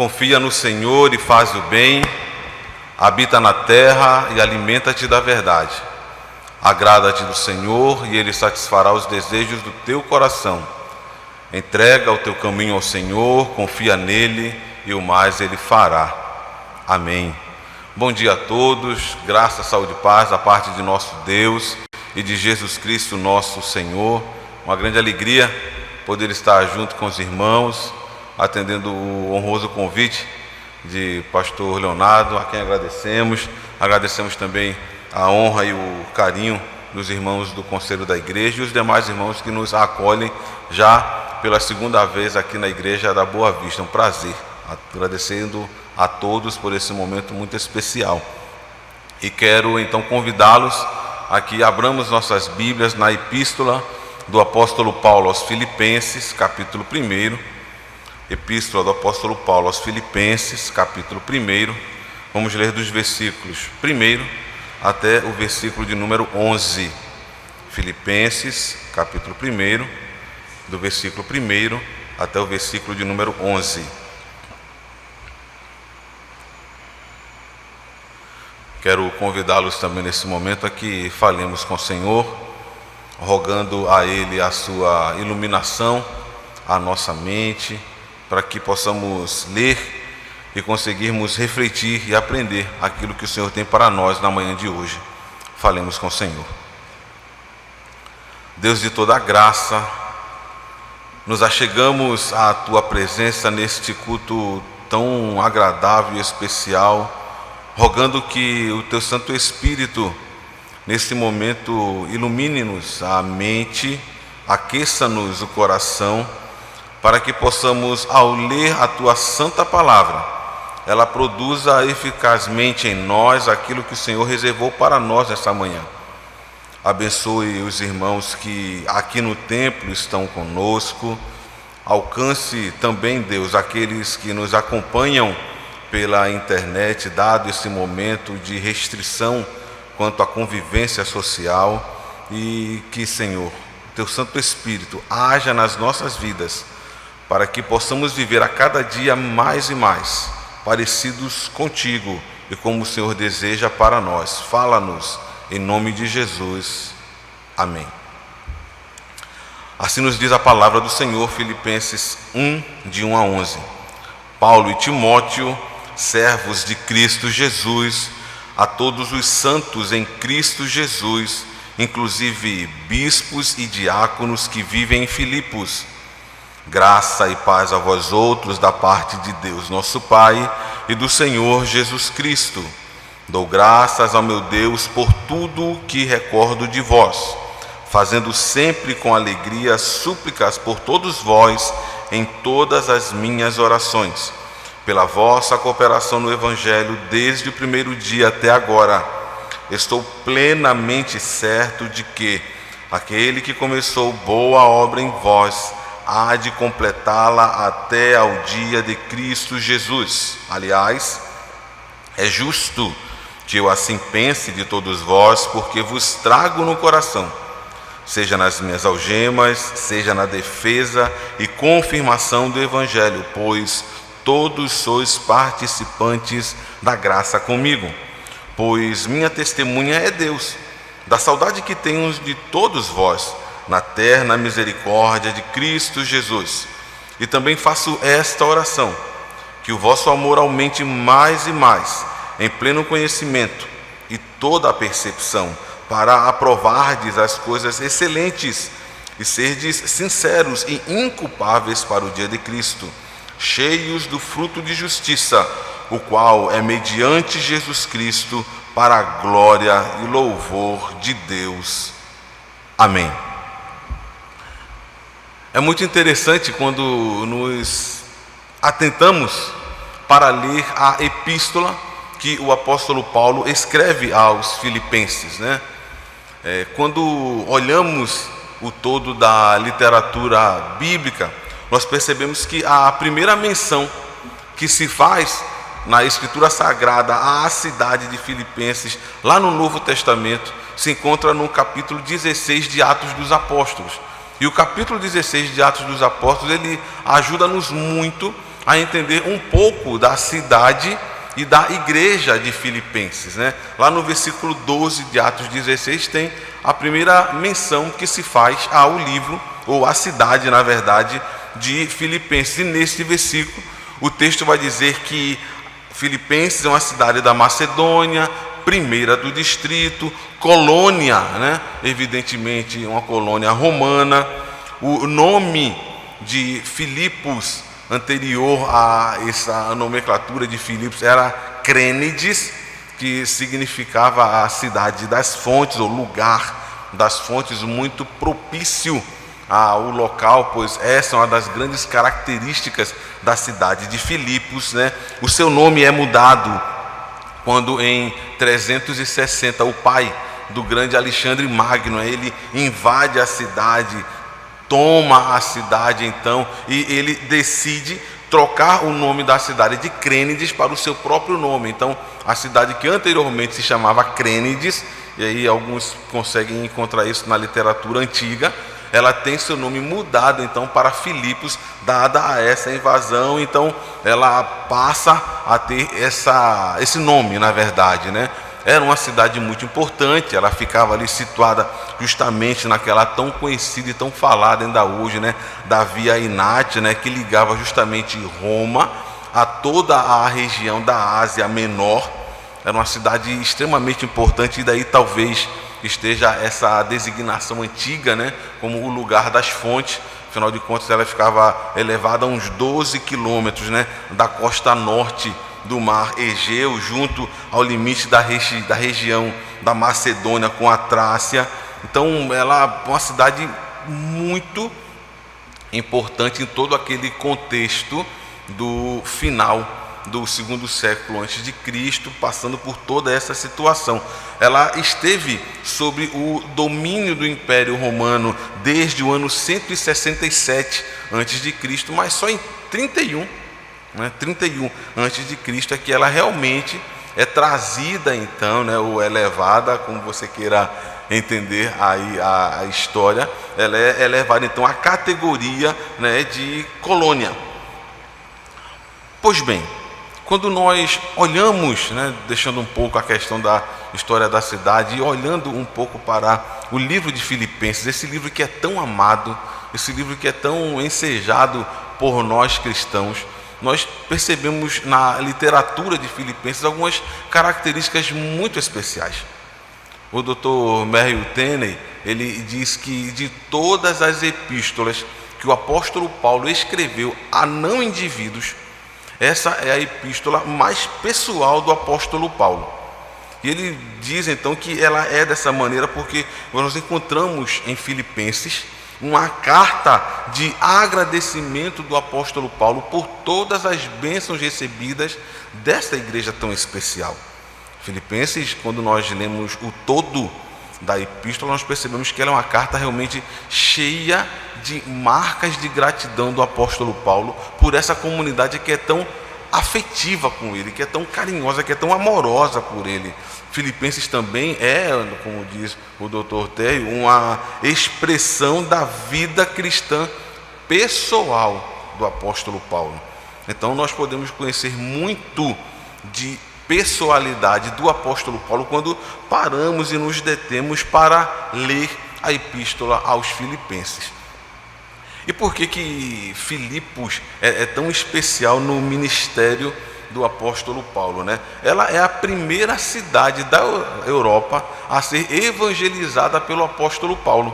Confia no Senhor e faz o bem, habita na terra e alimenta-te da verdade. Agrada-te do Senhor e Ele satisfará os desejos do teu coração. Entrega o teu caminho ao Senhor, confia nele e o mais Ele fará. Amém. Bom dia a todos, graça, saúde e paz da parte de nosso Deus e de Jesus Cristo nosso Senhor. Uma grande alegria poder estar junto com os irmãos, atendendo o honroso convite de pastor Leonardo, a quem agradecemos. Agradecemos também a honra e o carinho dos irmãos do Conselho da Igreja e os demais irmãos que nos acolhem já pela segunda vez aqui na Igreja da Boa Vista. Um prazer, agradecendo a todos por esse momento muito especial. E quero então convidá-los a que abramos nossas Bíblias na Epístola do apóstolo Paulo aos Filipenses, capítulo 1. Epístola do apóstolo Paulo aos Filipenses, capítulo 1. Vamos ler dos versículos 1 até o versículo de número 11. Filipenses, capítulo 1, do versículo 1 até o versículo de número 11. Quero convidá-los também nesse momento a que falemos com o Senhor, rogando a Ele a sua iluminação, a nossa mente, para que possamos ler e conseguirmos refletir e aprender aquilo que o Senhor tem para nós na manhã de hoje. Falemos com o Senhor. Deus de toda a graça, nos achegamos à Tua presença neste culto tão agradável e especial, rogando que o Teu Santo Espírito, nesse momento, ilumine-nos a mente, aqueça-nos o coração, para que possamos, ao ler a Tua Santa Palavra, ela produza eficazmente em nós aquilo que o Senhor reservou para nós nessa manhã. Abençoe os irmãos que aqui no templo estão conosco. Alcance também, Deus, aqueles que nos acompanham pela internet, dado esse momento de restrição quanto à convivência social, e que, Senhor, Teu Santo Espírito haja nas nossas vidas, para que possamos viver a cada dia mais e mais parecidos contigo e como o Senhor deseja para nós. Fala-nos em nome de Jesus. Amém. Assim nos diz a palavra do Senhor, Filipenses 1, de 1 a 11. Paulo e Timóteo, servos de Cristo Jesus, a todos os santos em Cristo Jesus, inclusive bispos e diáconos que vivem em Filipos. Graça e paz a vós outros da parte de Deus nosso Pai e do Senhor Jesus Cristo. Dou graças ao meu Deus por tudo o que recordo de vós, fazendo sempre com alegria súplicas por todos vós em todas as minhas orações, pela vossa cooperação no Evangelho desde o primeiro dia até agora. Estou plenamente certo de que aquele que começou boa obra em vós há de completá-la até ao dia de Cristo Jesus. Aliás, é justo que eu assim pense de todos vós, porque vos trago no coração, seja nas minhas algemas, seja na defesa e confirmação do Evangelho, pois todos sois participantes da graça comigo. Pois minha testemunha é Deus, da saudade que tenho de todos vós, na terna misericórdia de Cristo Jesus. E também faço esta oração, que o vosso amor aumente mais e mais, em pleno conhecimento e toda a percepção, para aprovardes as coisas excelentes e serdes sinceros e inculpáveis para o dia de Cristo, cheios do fruto de justiça, o qual é mediante Jesus Cristo, para a glória e louvor de Deus. Amém. É muito interessante quando nos atentamos para ler a epístola que o apóstolo Paulo escreve aos Filipenses, né? Quando olhamos o todo da literatura bíblica, nós percebemos que a primeira menção que se faz na Escritura Sagrada à cidade de Filipenses, lá no Novo Testamento, se encontra no capítulo 16 de Atos dos Apóstolos. E o capítulo 16 de Atos dos Apóstolos, ele ajuda-nos muito a entender um pouco da cidade e da igreja de Filipenses, né? Lá no versículo 12 de Atos 16 tem a primeira menção que se faz ao livro, ou à cidade, na verdade, de Filipenses. E nesse versículo o texto vai dizer que Filipenses é uma cidade da Macedônia, primeira do distrito, colônia, né? Evidentemente uma colônia romana. O nome de Filipos, anterior a essa nomenclatura de Filipos, era Crênides, que significava a cidade das fontes, ou lugar das fontes, muito propício ao local, pois essa é uma das grandes características da cidade de Filipos, né? O seu nome é mudado quando em 360 o pai do grande Alexandre Magno, ele invade a cidade, toma a cidade então, e ele decide trocar o nome da cidade de Crênides para o seu próprio nome. Então a cidade que anteriormente se chamava Crênides, e aí alguns conseguem encontrar isso na literatura antiga, ela tem seu nome mudado então para Filipos, dada a essa invasão. Então ela passa a ter esse nome, na verdade, né? Era uma cidade muito importante, ela ficava ali situada justamente naquela tão conhecida e tão falada ainda hoje, né, da Via Inátia, né, que ligava justamente Roma a toda a região da Ásia Menor. Era uma cidade extremamente importante, e daí talvez esteja essa designação antiga, né, como o lugar das fontes. Afinal de contas, ela ficava elevada a uns 12 quilômetros, né, da costa norte do mar Egeu, junto ao limite da região da Macedônia com a Trácia. Então ela é uma cidade muito importante em todo aquele contexto do final do segundo século antes de Cristo, passando por toda essa situação. Ela esteve sob o domínio do Império Romano desde o ano 167 antes de Cristo, mas só em 31 antes de Cristo é que ela realmente é trazida então, né, ou é levada, como você queira entender aí a história, ela é levada então à categoria, né, de colônia. Pois bem, quando nós olhamos, né, deixando um pouco a questão da história da cidade e olhando um pouco para o livro de Filipenses, esse livro que é tão amado, esse livro que é tão ensejado por nós cristãos, nós percebemos na literatura de Filipenses algumas características muito especiais. O Dr. Merrill Tenney, ele diz que de todas as epístolas que o apóstolo Paulo escreveu a não indivíduos, essa é a epístola mais pessoal do apóstolo Paulo. E ele diz então que ela é dessa maneira porque nós encontramos em Filipenses uma carta de agradecimento do apóstolo Paulo por todas as bênçãos recebidas desta igreja tão especial. Filipenses, quando nós lemos o todo da epístola, nós percebemos que ela é uma carta realmente cheia de marcas de gratidão do apóstolo Paulo por essa comunidade que é tão afetiva com ele, que é tão carinhosa, que é tão amorosa por ele. Filipenses também é, como diz o Dr. Terry, uma expressão da vida cristã pessoal do apóstolo Paulo. Então nós podemos conhecer muito de pessoalidade do apóstolo Paulo quando paramos e nos detemos para ler a epístola aos Filipenses. E por que Filipos é tão especial no ministério do apóstolo Paulo, né? Ela é a primeira cidade da Europa a ser evangelizada pelo apóstolo Paulo.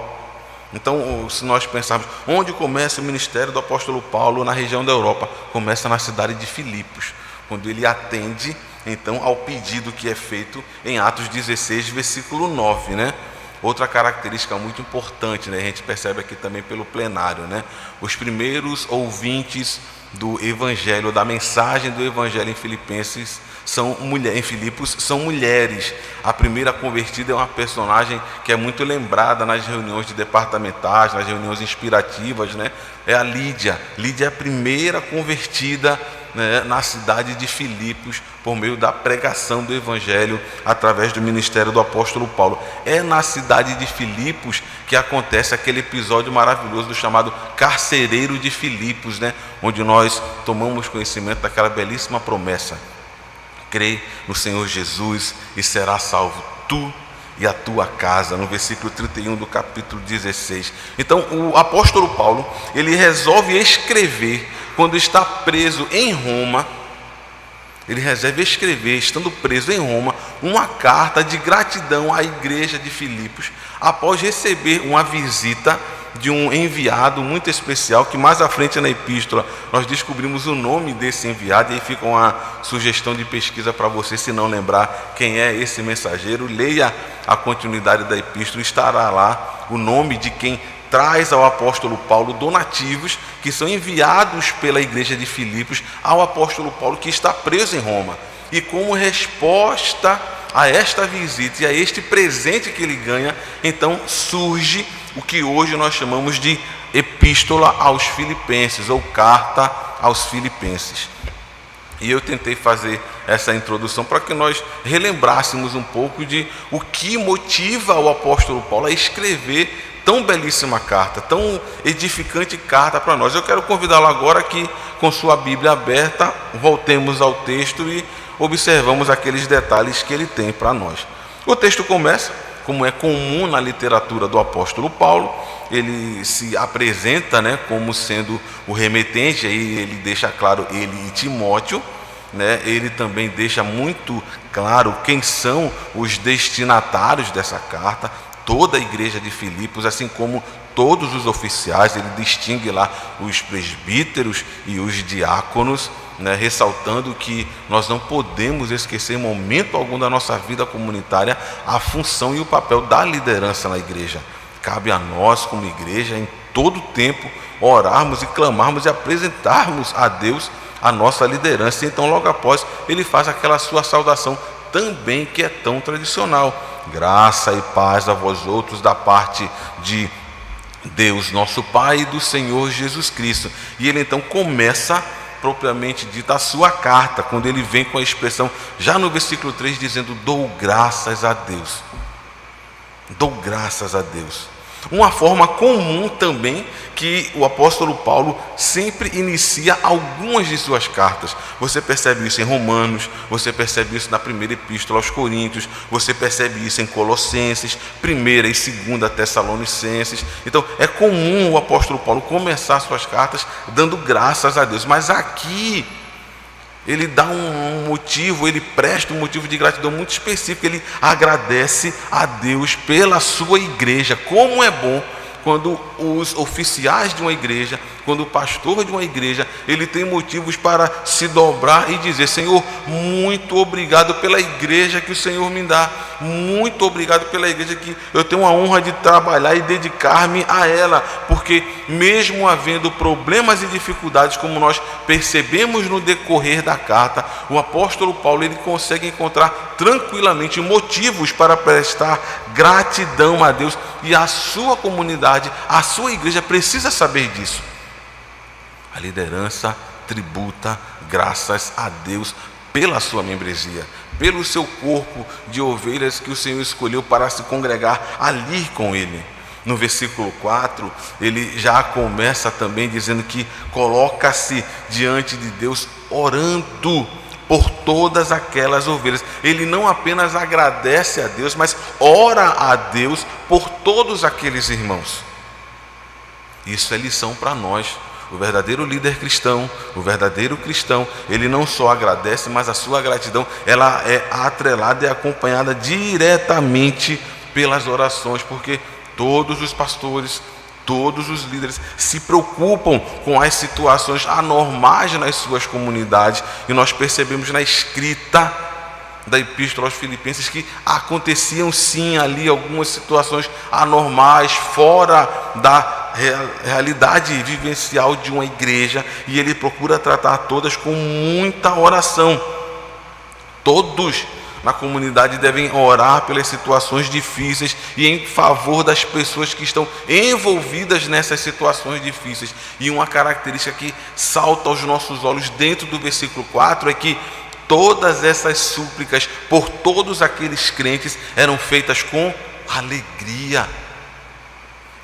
Então, se nós pensarmos onde começa o ministério do apóstolo Paulo na região da Europa, começa na cidade de Filipos, quando ele atende então ao pedido que é feito em Atos 16, versículo 9, né? Outra característica muito importante, né? A gente percebe aqui também pelo plenário, né? Os primeiros ouvintes do evangelho, da mensagem do evangelho em Filipenses em Filipos são mulheres. A primeira convertida é uma personagem que é muito lembrada nas reuniões de departamentais, nas reuniões inspirativas, né? É a Lídia. Lídia é a primeira convertida né, na cidade de Filipos, por meio da pregação do Evangelho, através do ministério do apóstolo Paulo. É na cidade de Filipos que acontece aquele episódio maravilhoso do chamado carcereiro de Filipos, né, onde nós tomamos conhecimento daquela belíssima promessa: crê no Senhor Jesus e será salvo tu e a tua casa, no versículo 31 do capítulo 16. Então o apóstolo Paulo, ele resolve escrever, quando está preso em Roma, ele resolve escrever, estando preso em Roma, uma carta de gratidão à igreja de Filipos, após receber uma visita de um enviado muito especial, que mais à frente na epístola nós descobrimos o nome desse enviado, e aí fica uma sugestão de pesquisa para você, se não lembrar quem é esse mensageiro, leia a continuidade da epístola, estará lá o nome de quem traz ao apóstolo Paulo donativos que são enviados pela igreja de Filipos ao apóstolo Paulo, que está preso em Roma. E como resposta a esta visita e a este presente que ele ganha, então surge o que hoje nós chamamos de epístola aos Filipenses, ou carta aos Filipenses. E eu tentei fazer essa introdução para que nós relembrássemos um pouco de o que motiva o apóstolo Paulo a escrever tão belíssima carta, tão edificante carta para nós. Eu quero convidá-lo agora que, com sua Bíblia aberta, voltemos ao texto e observamos aqueles detalhes que ele tem para nós. O texto começa, como é comum na literatura do apóstolo Paulo, ele se apresenta, né, como sendo o remetente, aí ele deixa claro ele e Timóteo, né, ele também deixa muito claro quem são os destinatários dessa carta, toda a igreja de Filipos, assim como todos os oficiais. Ele distingue lá os presbíteros e os diáconos, né, ressaltando que nós não podemos esquecer em momento algum da nossa vida comunitária a função e o papel da liderança na igreja. Cabe a nós, como igreja, em todo tempo, orarmos e clamarmos e apresentarmos a Deus a nossa liderança. Então, logo após, ele faz aquela sua saudação também, que é tão tradicional: graça e paz a vós outros da parte de Deus nosso Pai e do Senhor Jesus Cristo. E ele então começa propriamente dita a sua carta, quando ele vem com a expressão, já no versículo 3, dizendo: dou graças a Deus. Dou graças a Deus. Uma forma comum também que o apóstolo Paulo sempre inicia algumas de suas cartas. Você percebe isso em Romanos, você percebe isso na primeira epístola aos Coríntios, você percebe isso em Colossenses, primeira e segunda Tessalonicenses. Então é comum o apóstolo Paulo começar suas cartas dando graças a Deus. Mas aqui ele dá um motivo, ele presta um motivo de gratidão muito específico. Ele agradece a Deus pela sua igreja. Como é bom quando os oficiais de uma igreja, quando o pastor de uma igreja, ele tem motivos para se dobrar e dizer: Senhor, muito obrigado pela igreja que o Senhor me dá, muito obrigado pela igreja que eu tenho a honra de trabalhar e dedicar-me a ela, porque mesmo havendo problemas e dificuldades, como nós percebemos no decorrer da carta, o apóstolo Paulo, ele consegue encontrar tranquilamente motivos para prestar gratidão a Deus, e a sua comunidade, a sua igreja precisa saber disso. A liderança tributa graças a Deus pela sua membresia, pelo seu corpo de ovelhas que o Senhor escolheu para se congregar ali com ele. No versículo 4, ele já começa também dizendo que coloca-se diante de Deus orando por todas aquelas ovelhas. Ele não apenas agradece a Deus, mas ora a Deus por todos aqueles irmãos. Isso é lição para nós. O verdadeiro líder cristão, o verdadeiro cristão, ele não só agradece, mas a sua gratidão, ela é atrelada e acompanhada diretamente pelas orações, porque todos os pastores, todos os líderes se preocupam com as situações anormais nas suas comunidades, e nós percebemos na escrita da epístola aos Filipenses que aconteciam sim ali algumas situações anormais, fora da realidade vivencial de uma igreja, e ele procura tratar todas com muita oração. Todos na comunidade devem orar pelas situações difíceis e em favor das pessoas que estão envolvidas nessas situações difíceis. E uma característica que salta aos nossos olhos dentro do versículo 4 é que todas essas súplicas por todos aqueles crentes eram feitas com alegria.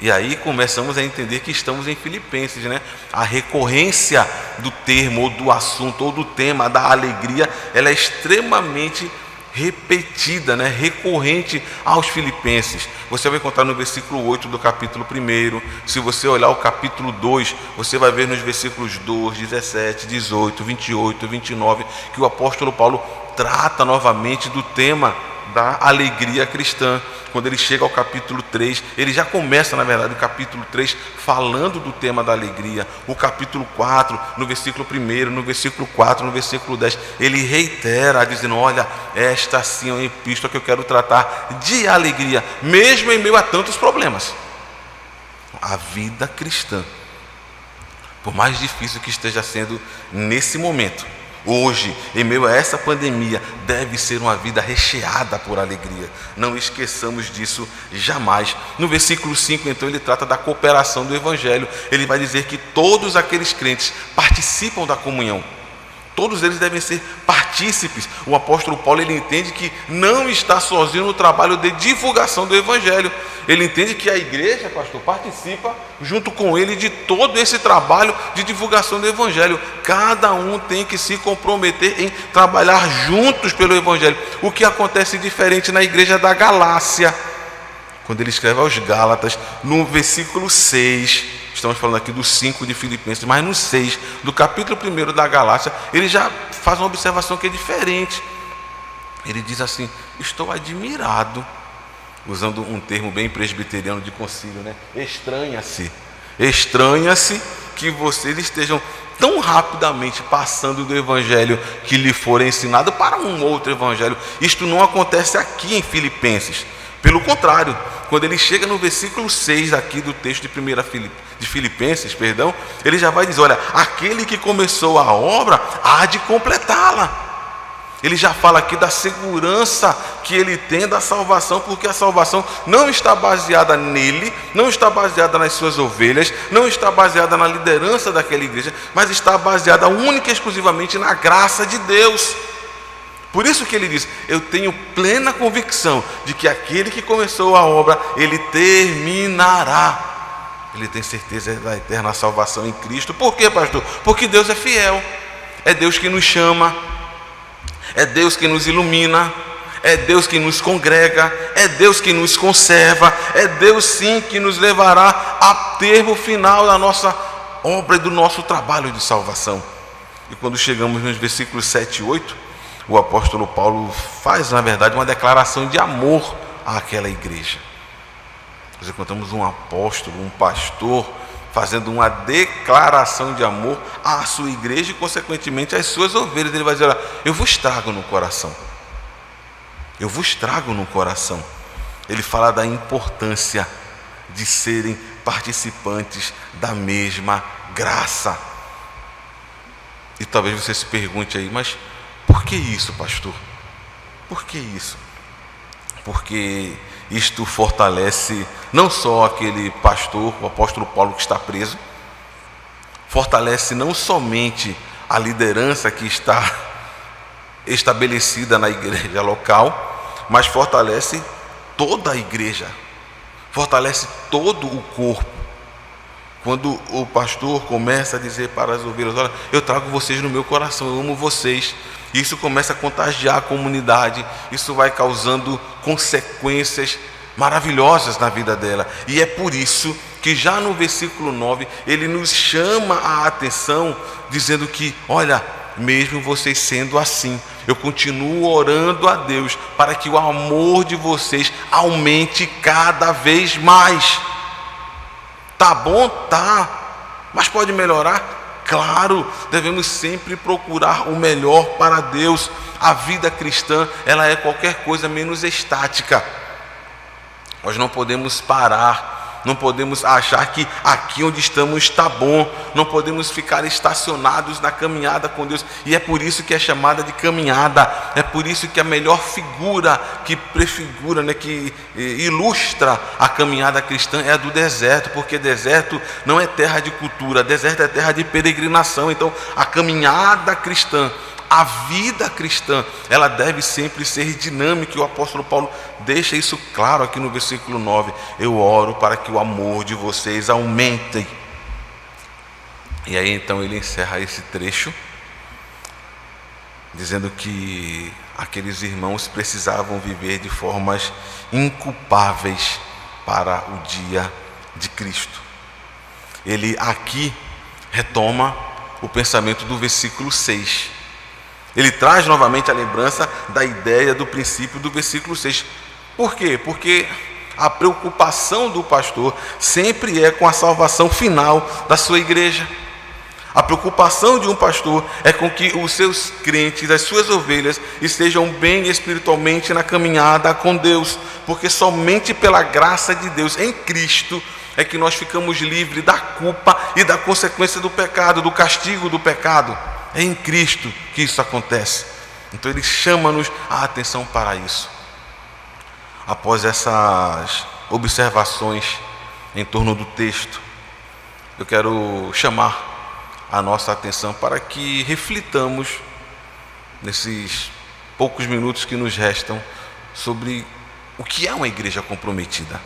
E aí começamos a entender que estamos em Filipenses, né? A recorrência do termo, ou do assunto, ou do tema da alegria, ela é extremamente repetida, né? Recorrente aos Filipenses. Você vai encontrar no versículo 8 do capítulo 1. Se você olhar o capítulo 2, você vai ver nos versículos 2, 17, 18, 28, 29, que o apóstolo Paulo trata novamente do tema da alegria cristã. Quando ele chega ao capítulo 3, ele já começa, na verdade, o capítulo 3 falando do tema da alegria. O capítulo 4, no versículo 1, no versículo 4, no versículo 10, ele reitera, dizendo: olha, esta sim é uma epístola que eu quero tratar de alegria, mesmo em meio a tantos problemas. A vida cristã, por mais difícil que esteja sendo nesse momento, hoje, em meio a essa pandemia, deve ser uma vida recheada por alegria. Não esqueçamos disso jamais. No versículo 5, então, ele trata da cooperação do Evangelho. Ele vai dizer que todos aqueles crentes participam da comunhão. Todos eles devem ser partícipes. O apóstolo Paulo, ele entende que não está sozinho no trabalho de divulgação do Evangelho. Ele entende que a igreja, pastor, participa junto com ele de todo esse trabalho de divulgação do Evangelho. Cada um tem que se comprometer em trabalhar juntos pelo Evangelho. O que acontece diferente na igreja da Galácia, quando ele escreve aos Gálatas, no versículo 6, estamos falando aqui do 5 de Filipenses, mas no 6 do capítulo 1 da Galácia, ele já faz uma observação que é diferente. Ele diz assim: estou admirado, usando um termo bem presbiteriano de concílio, né? Estranha-se que vocês estejam tão rapidamente passando do evangelho que lhe for ensinado para um outro evangelho. Isto não acontece aqui em Filipenses. Pelo contrário, quando ele chega no versículo 6 aqui do texto de Filipenses, ele já vai dizer: olha, aquele que começou a obra há de completá-la. Ele já fala aqui da segurança que ele tem da salvação, porque a salvação não está baseada nele, não está baseada nas suas ovelhas, não está baseada na liderança daquela igreja, mas está baseada única e exclusivamente na graça de Deus. Por isso que ele diz: eu tenho plena convicção de que aquele que começou a obra, ele terminará. Ele tem certeza da eterna salvação em Cristo. Por quê, pastor? Porque Deus é fiel. É Deus que nos chama, é Deus que nos ilumina, é Deus que nos congrega, é Deus que nos conserva, é Deus sim que nos levará a termo final da nossa obra e do nosso trabalho de salvação. E quando chegamos nos versículos 7 e 8, o apóstolo Paulo faz, na verdade, uma declaração de amor àquela igreja. Nós encontramos um apóstolo, um pastor, fazendo uma declaração de amor à sua igreja e, consequentemente, às suas ovelhas. Ele vai dizer: olha, eu vos trago no coração. Eu vos trago no coração. Ele fala da importância de serem participantes da mesma graça. E talvez você se pergunte aí: mas por que isso, pastor? Por que isso? Porque isto fortalece não só aquele pastor, o apóstolo Paulo, que está preso, fortalece não somente a liderança que está estabelecida na igreja local, mas fortalece toda a igreja, fortalece todo o corpo. Quando o pastor começa a dizer para as ovelhas: olha, eu trago vocês no meu coração, eu amo vocês, isso começa a contagiar a comunidade, isso vai causando consequências maravilhosas na vida dela. E é por isso que já no versículo 9 ele nos chama a atenção, dizendo que, olha, mesmo vocês sendo assim, eu continuo orando a Deus para que o amor de vocês aumente cada vez mais. Tá bom? Tá. Mas pode melhorar? Claro, devemos sempre procurar o melhor para Deus. A vida cristã, ela é qualquer coisa menos estática. Nós não podemos parar não podemos achar que aqui onde estamos está bom, não podemos ficar estacionados na caminhada com Deus, e é por isso que é chamada de caminhada, é por isso que a melhor figura que prefigura, que ilustra a caminhada cristã é a do deserto, porque deserto não é terra de cultura, deserto é terra de peregrinação. Então a caminhada cristã, a vida cristã, ela deve sempre ser dinâmica, e o apóstolo Paulo deixa isso claro aqui no versículo 9: eu oro para que o amor de vocês aumente. E aí então ele encerra esse trecho dizendo que aqueles irmãos precisavam viver de formas inculpáveis para o dia de Cristo. Ele aqui retoma o pensamento do versículo 6. Ele traz novamente a lembrança da ideia do princípio do versículo 6. Por quê? Porque a preocupação do pastor sempre é com a salvação final da sua igreja. A preocupação de um pastor é com que os seus crentes, as suas ovelhas, estejam bem espiritualmente na caminhada com Deus, porque somente pela graça de Deus em Cristo é que nós ficamos livres da culpa e da consequência do pecado, do castigo do pecado. É em Cristo que isso acontece. Então ele chama-nos a atenção para isso. Após essas observações em torno do texto, eu quero chamar a nossa atenção para que reflitamos nesses poucos minutos que nos restam sobre o que é uma igreja comprometida.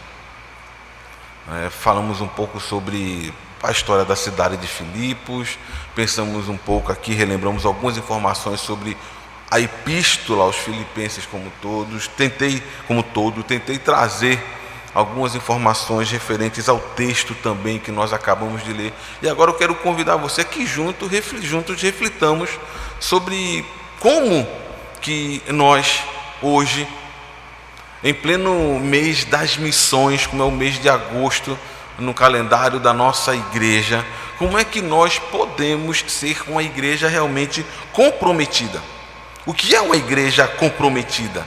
Falamos um pouco sobre a história da cidade de Filipos, pensamos um pouco aqui, relembramos algumas informações sobre a epístola aos Filipenses tentei trazer algumas informações referentes ao texto também que nós acabamos de ler. E agora eu quero convidar você que juntos reflitamos sobre como que nós hoje, em pleno mês das missões, como é o mês de agosto no calendário da nossa igreja, como é que nós podemos ser uma igreja realmente comprometida? O que é uma igreja comprometida?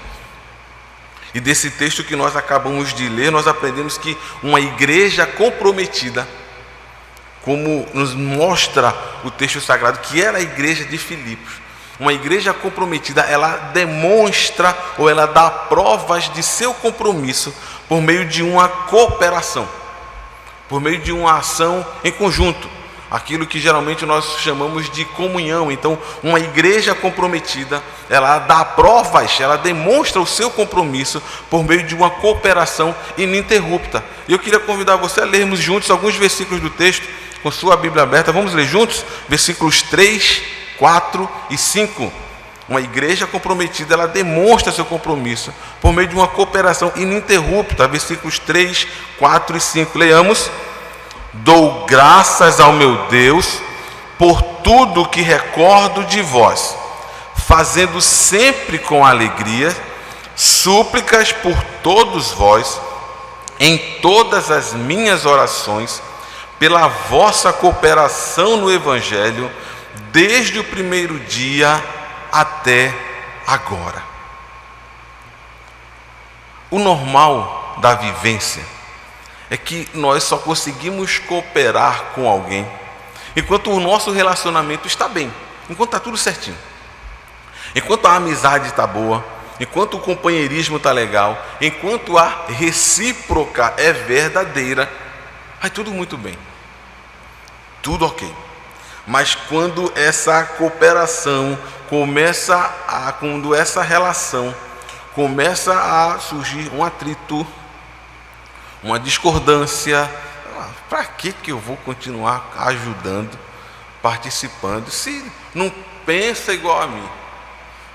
E desse texto que nós acabamos de ler, nós aprendemos que uma igreja comprometida, como nos mostra o texto sagrado, que era a igreja de Filipos, uma igreja comprometida, ela demonstra ou ela dá provas de seu compromisso por meio de uma cooperação, por meio de uma ação em conjunto, aquilo que geralmente nós chamamos de comunhão. Então, uma igreja comprometida, ela dá provas, ela demonstra o seu compromisso por meio de uma cooperação ininterrupta. E eu queria convidar você a lermos juntos alguns versículos do texto, com sua Bíblia aberta. Vamos ler juntos? Versículos 3, 4 e 5. Uma igreja comprometida, ela demonstra seu compromisso por meio de uma cooperação ininterrupta. Versículos 3, 4 e 5. Leiamos. Dou graças ao meu Deus por tudo que recordo de vós, fazendo sempre com alegria súplicas por todos vós, em todas as minhas orações, pela vossa cooperação no Evangelho, desde o primeiro dia até agora. O normal da vivência é que nós só conseguimos cooperar com alguém enquanto o nosso relacionamento está bem, enquanto está tudo certinho, enquanto a amizade está boa, enquanto o companheirismo está legal, enquanto a recíproca é verdadeira, vai tudo muito bem, tudo ok. Mas quando essa cooperação quando essa relação começa a surgir um atrito, uma discordância, para que eu vou continuar ajudando, participando, se não pensa igual a mim,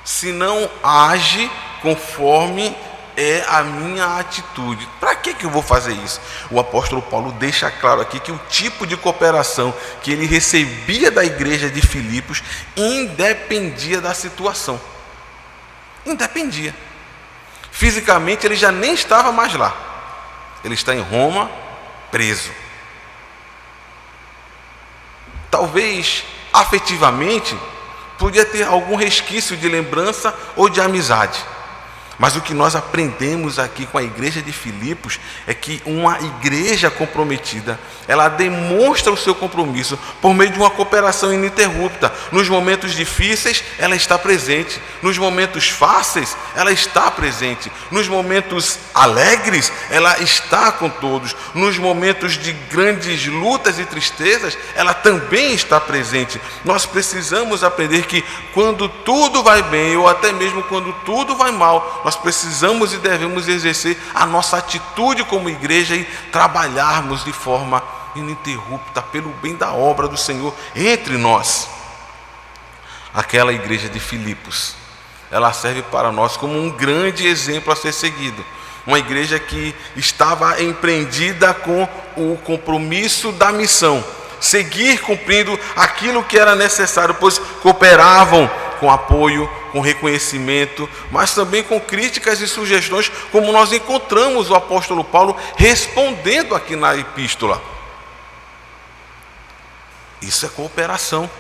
se não age conforme é a minha atitude, para que eu vou fazer isso? O apóstolo Paulo deixa claro aqui que o tipo de cooperação que ele recebia da igreja de Filipos independia da situação, independia. Fisicamente ele já nem estava mais lá, ele está em Roma, preso. Talvez afetivamente podia ter algum resquício de lembrança ou de amizade, Mas o que nós aprendemos aqui com a igreja de Filipos é que uma igreja comprometida, ela demonstra o seu compromisso por meio de uma cooperação ininterrupta. Nos momentos difíceis, ela está presente. Nos momentos fáceis, ela está presente. Nos momentos alegres, ela está com todos. Nos momentos de grandes lutas e tristezas, ela também está presente. Nós precisamos aprender que quando tudo vai bem, ou até mesmo quando tudo vai mal, nós precisamos e devemos exercer a nossa atitude como igreja e trabalharmos de forma ininterrupta pelo bem da obra do Senhor entre nós. Aquela igreja de Filipos, ela serve para nós como um grande exemplo a ser seguido. Uma igreja que estava empreendida com o compromisso da missão, seguir cumprindo aquilo que era necessário, pois cooperavam com apoio, com reconhecimento, mas também com críticas e sugestões, como nós encontramos o apóstolo Paulo respondendo aqui na epístola. Isso é cooperação.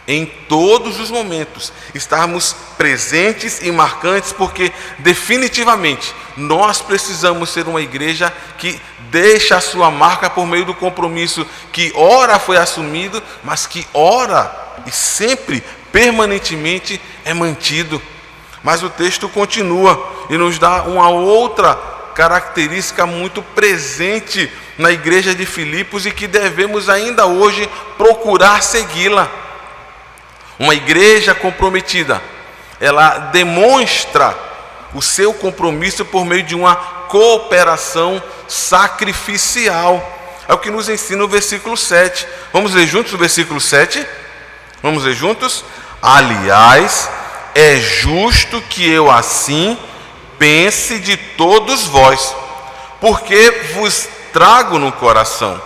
Em todos os momentos, estarmos presentes e marcantes, porque definitivamente nós precisamos ser uma igreja que deixa a sua marca por meio do compromisso que ora foi assumido, mas que ora e sempre, permanentemente é mantido. Mas o texto continua e nos dá uma outra característica muito presente na igreja de Filipos e que devemos ainda hoje procurar segui-la. Uma igreja comprometida, ela demonstra o seu compromisso por meio de uma cooperação sacrificial. É o que nos ensina o versículo 7. Vamos ler juntos o versículo 7? Vamos ler juntos? Aliás, é justo que eu assim pense de todos vós, porque vos trago no coração,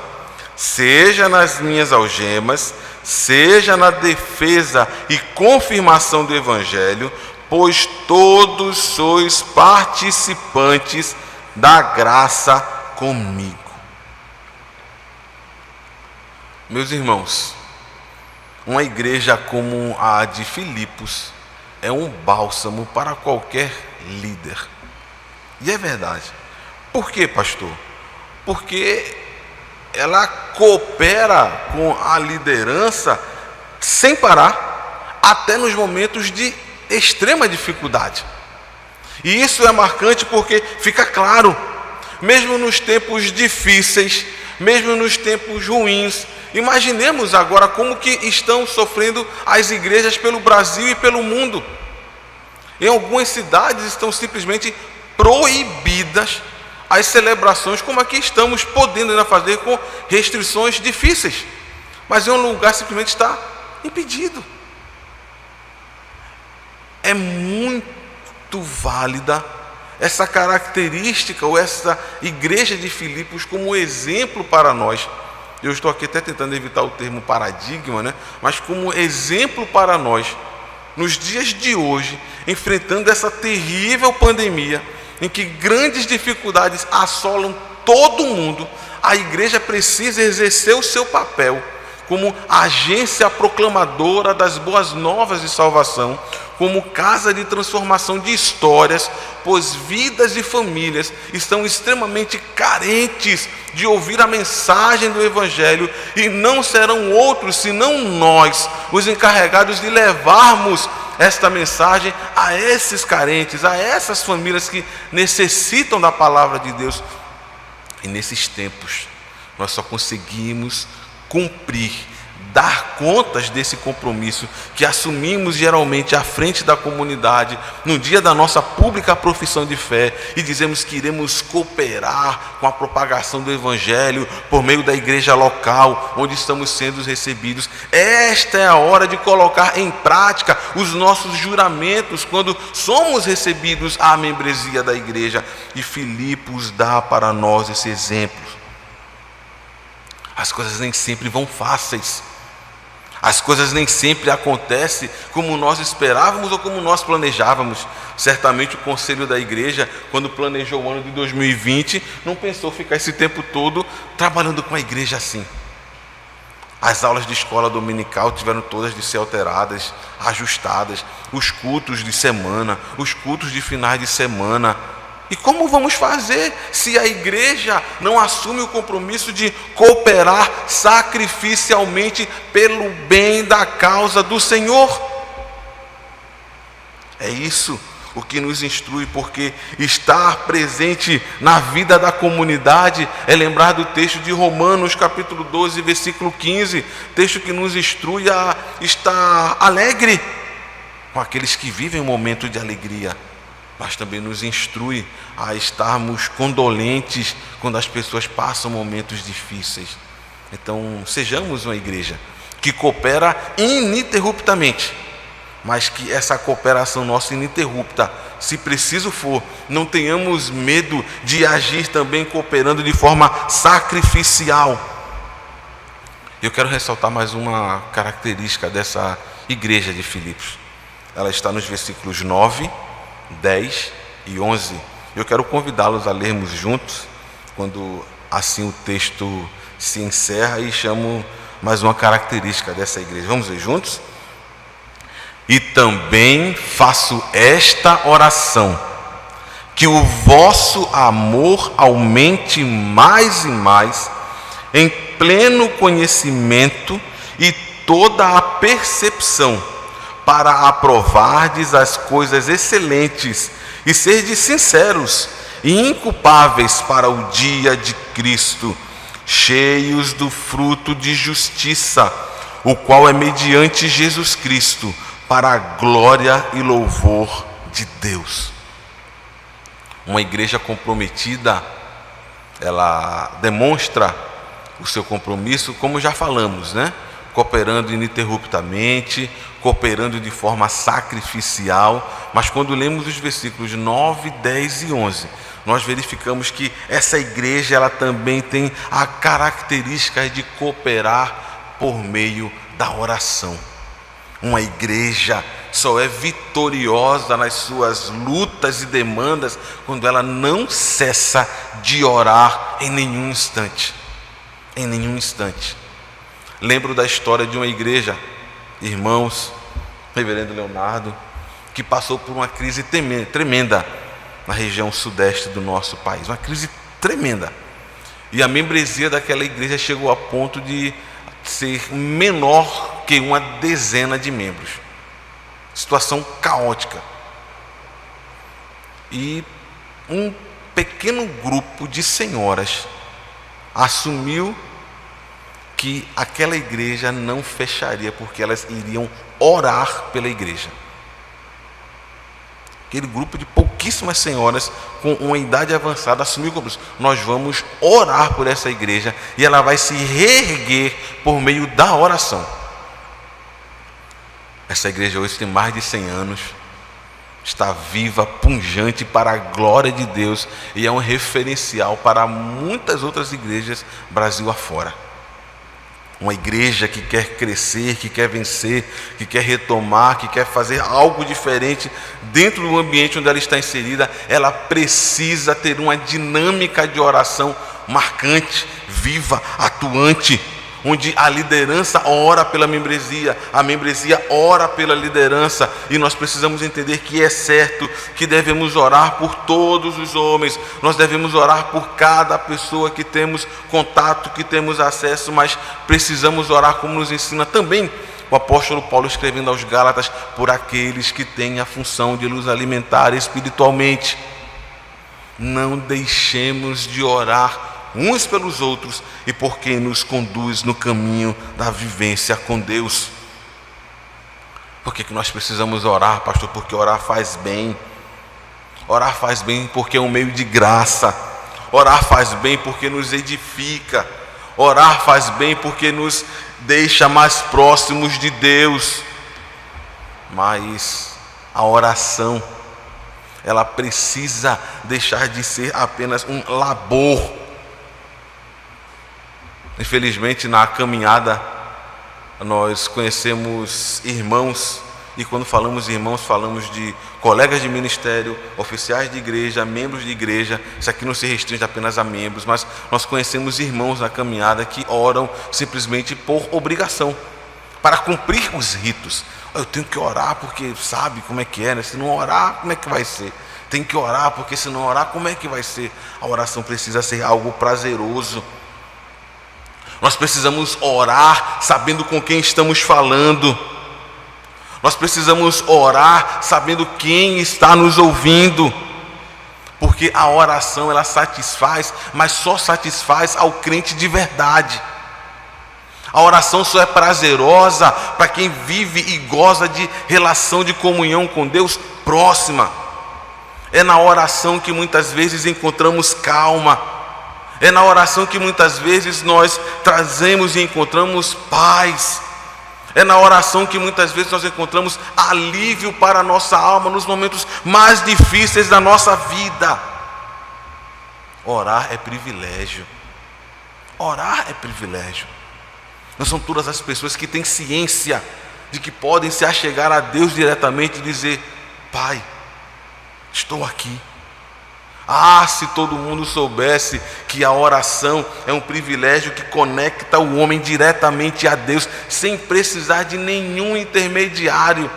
seja nas minhas algemas, seja na defesa e confirmação do Evangelho, pois todos sois participantes da graça comigo. Meus irmãos, uma igreja como a de Filipos é um bálsamo para qualquer líder. E é verdade. Por quê, pastor? Porque ela coopera com a liderança sem parar, até nos momentos de extrema dificuldade. E isso é marcante porque fica claro, mesmo nos tempos difíceis, mesmo nos tempos ruins. Imaginemos agora como que estão sofrendo as igrejas pelo Brasil e pelo mundo. Em algumas cidades estão simplesmente proibidas as celebrações, como aqui estamos podendo ainda fazer com restrições difíceis, mas em um lugar simplesmente está impedido. É muito válida essa característica, ou essa igreja de Filipos como exemplo para nós. Eu estou aqui até tentando evitar o termo paradigma, né? Mas como exemplo para nós, nos dias de hoje, enfrentando essa terrível pandemia, em que grandes dificuldades assolam todo mundo, a igreja precisa exercer o seu papel como agência proclamadora das boas novas de salvação, como casa de transformação de histórias, pois vidas e famílias estão extremamente carentes de ouvir a mensagem do Evangelho, e não serão outros senão nós os encarregados de levarmos esta mensagem a esses carentes, a essas famílias que necessitam da palavra de Deus. E nesses tempos nós só conseguimos cumprir, dar contas desse compromisso que assumimos geralmente à frente da comunidade no dia da nossa pública profissão de fé, e dizemos que iremos cooperar com a propagação do Evangelho por meio da igreja local onde estamos sendo recebidos. Esta é a hora de colocar em prática os nossos juramentos quando somos recebidos à membresia da igreja, e Filipos dá para nós esse exemplo. As coisas nem sempre vão fáceis. As coisas nem sempre acontecem como nós esperávamos ou como nós planejávamos. Certamente o conselho da igreja, quando planejou o ano de 2020, não pensou ficar esse tempo todo trabalhando com a igreja assim. As aulas de escola dominical tiveram todas de ser alteradas, ajustadas. Os cultos de semana, os cultos de finais de semana. E como vamos fazer se a igreja não assume o compromisso de cooperar sacrificialmente pelo bem da causa do Senhor? É isso o que nos instrui, porque estar presente na vida da comunidade é lembrar do texto de Romanos capítulo 12, versículo 15, texto que nos instrui a estar alegre com aqueles que vivem um momento de alegria, mas também nos instrui a estarmos condolentes quando as pessoas passam momentos difíceis. Então, sejamos uma igreja que coopera ininterruptamente, mas que essa cooperação nossa ininterrupta, se preciso for, não tenhamos medo de agir também cooperando de forma sacrificial. Eu quero ressaltar mais uma característica dessa igreja de Filipos. Ela está nos versículos 9, 10 e 11. Eu quero convidá-los a lermos juntos, quando assim o texto se encerra, e chamo mais uma característica dessa igreja. Vamos ler juntos? E também faço esta oração, que o vosso amor aumente mais e mais, em pleno conhecimento e toda a percepção, para aprovardes as coisas excelentes e serdes sinceros e inculpáveis para o dia de Cristo, cheios do fruto de justiça, o qual é mediante Jesus Cristo, para a glória e louvor de Deus. Uma igreja comprometida, ela demonstra o seu compromisso, como já falamos, né? Cooperando ininterruptamente, cooperando de forma sacrificial. Mas quando lemos os versículos 9, 10 e 11, nós verificamos que essa igreja, ela também tem a característica de cooperar por meio da oração. Uma igreja só é vitoriosa nas suas lutas e demandas quando ela não cessa de orar em nenhum instante. Em nenhum instante. Lembro da história de uma igreja, irmãos, reverendo Leonardo, que passou por uma crise tremenda na região sudeste do nosso país. Uma crise tremenda. E a membresia daquela igreja chegou a ponto de ser menor que uma dezena de membros. Situação caótica. E um pequeno grupo de senhoras assumiu que aquela igreja não fecharia, porque elas iriam orar pela igreja. Aquele grupo de pouquíssimas senhoras com uma idade avançada assumiu o compromisso: nós vamos orar por essa igreja e ela vai se reerguer por meio da oração. Essa igreja hoje tem mais de 100 anos, está viva, pungente para a glória de Deus, e é um referencial para muitas outras igrejas Brasil afora. Uma igreja que quer crescer, que quer vencer, que quer retomar, que quer fazer algo diferente dentro do ambiente onde ela está inserida, ela precisa ter uma dinâmica de oração marcante, viva, atuante, onde a liderança ora pela membresia, a membresia ora pela liderança, e nós precisamos entender que é certo que devemos orar por todos os homens, nós devemos orar por cada pessoa que temos contato, que temos acesso, mas precisamos orar, como nos ensina também o apóstolo Paulo escrevendo aos Gálatas, por aqueles que têm a função de nos alimentar espiritualmente. Não deixemos de orar uns pelos outros e por quem nos conduz no caminho da vivência com Deus. Por que nós precisamos orar, pastor? Porque orar faz bem. Orar faz bem porque é um meio de graça. Orar faz bem porque nos edifica. Orar faz bem porque nos deixa mais próximos de Deus. Mas a oração, ela precisa deixar de ser apenas um labor. Infelizmente, na caminhada, nós conhecemos irmãos E quando falamos irmãos, falamos de colegas de ministério, oficiais de igreja, membros de igreja. Isso aqui não se restringe apenas a membros, mas nós conhecemos irmãos na caminhada que oram simplesmente por obrigação, para cumprir os ritos. Eu tenho que orar porque sabe como é que é, né? Se não orar, como é que vai ser? Tem que orar porque se não orar, como é que vai ser? A oração precisa ser algo prazeroso. Nós precisamos orar sabendo com quem estamos falando. Nós precisamos orar sabendo quem está nos ouvindo. Porque a oração, ela satisfaz, mas só satisfaz ao crente de verdade. A oração só é prazerosa para quem vive e goza de relação de comunhão com Deus próxima. É na oração que muitas vezes encontramos calma. É na oração que muitas vezes nós trazemos e encontramos paz. É na oração que muitas vezes nós encontramos alívio para a nossa alma nos momentos mais difíceis da nossa vida. Orar é privilégio. Orar é privilégio. Não são todas as pessoas que têm ciência de que podem se achegar a Deus diretamente e dizer: Pai, estou aqui. Ah, se todo mundo soubesse que a oração é um privilégio que conecta o homem diretamente a Deus, sem precisar de nenhum intermediário.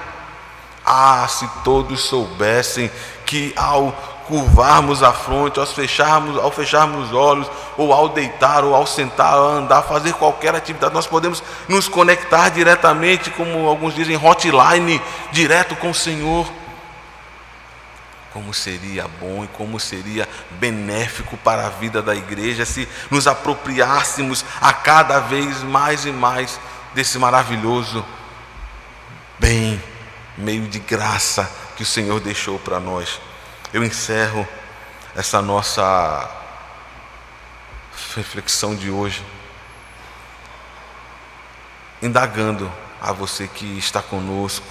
Ah, se todos soubessem que ao curvarmos a fronte, ao fecharmos os olhos, ou ao deitar, ou ao sentar, ao andar, fazer qualquer atividade, nós podemos nos conectar diretamente, como alguns dizem, hotline, direto com o Senhor. Como seria bom e como seria benéfico para a vida da igreja se nos apropriássemos a cada vez mais e mais desse maravilhoso bem, meio de graça que o Senhor deixou para nós. Eu encerro essa nossa reflexão de hoje indagando a você que está conosco,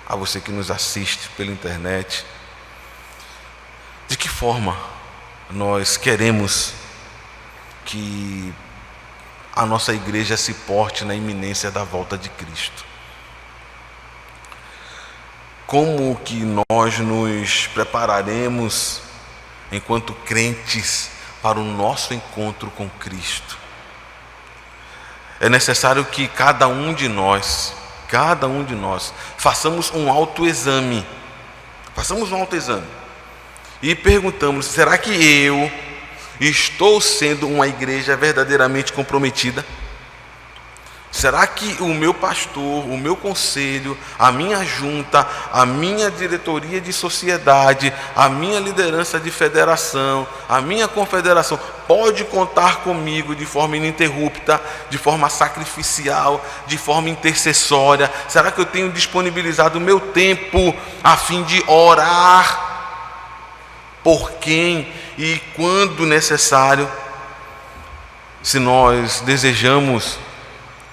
a você que nos assiste pela internet: de que forma nós queremos que a nossa igreja se porte na iminência da volta de Cristo? Como que nós nos prepararemos enquanto crentes para o nosso encontro com Cristo? É necessário que cada um de nós, façamos um autoexame. E perguntamos: será que eu estou sendo uma igreja verdadeiramente comprometida? Será que o meu pastor, o meu conselho, a minha junta, a minha diretoria de sociedade, a minha liderança de federação, a minha confederação pode contar comigo de forma ininterrupta, de forma sacrificial, de forma intercessória? Será que eu tenho disponibilizado o meu tempo a fim de orar por quem e quando necessário? Se nós desejamos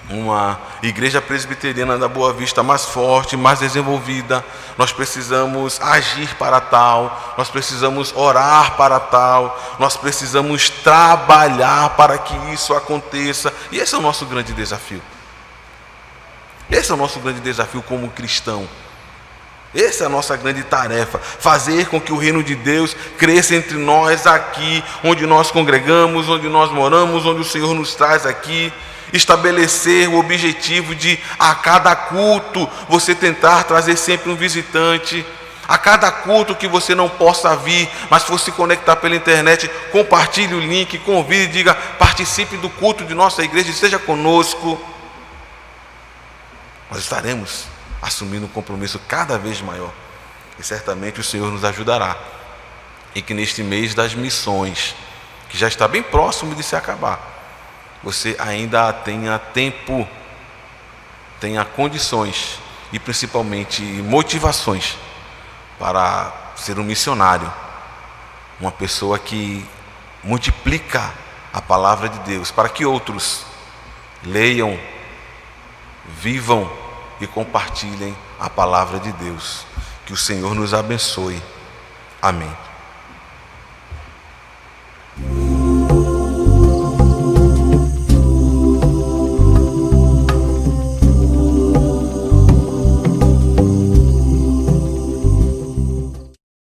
uma igreja presbiteriana da Boa Vista mais forte, mais desenvolvida, nós precisamos agir para tal, nós precisamos orar para tal, nós precisamos trabalhar para que isso aconteça. E esse é o nosso grande desafio. Esse é o nosso grande desafio como cristão. Essa é a nossa grande tarefa: fazer com que o reino de Deus cresça entre nós aqui, onde nós congregamos, onde nós moramos, onde o Senhor nos traz aqui. Estabelecer o objetivo de, a cada culto, você tentar trazer sempre um visitante. A cada culto que você não possa vir, mas for se conectar pela internet, compartilhe o link, convide, diga: participe do culto de nossa igreja, esteja conosco. Nós estaremos assumindo um compromisso cada vez maior, e certamente o Senhor nos ajudará, e que neste mês das missões, que já está bem próximo de se acabar, você ainda tenha tempo, tenha condições e principalmente motivações para ser um missionário, uma pessoa que multiplica a palavra de Deus, para que outros leiam, vivam e compartilhem a palavra de Deus. Que o Senhor nos abençoe. Amém.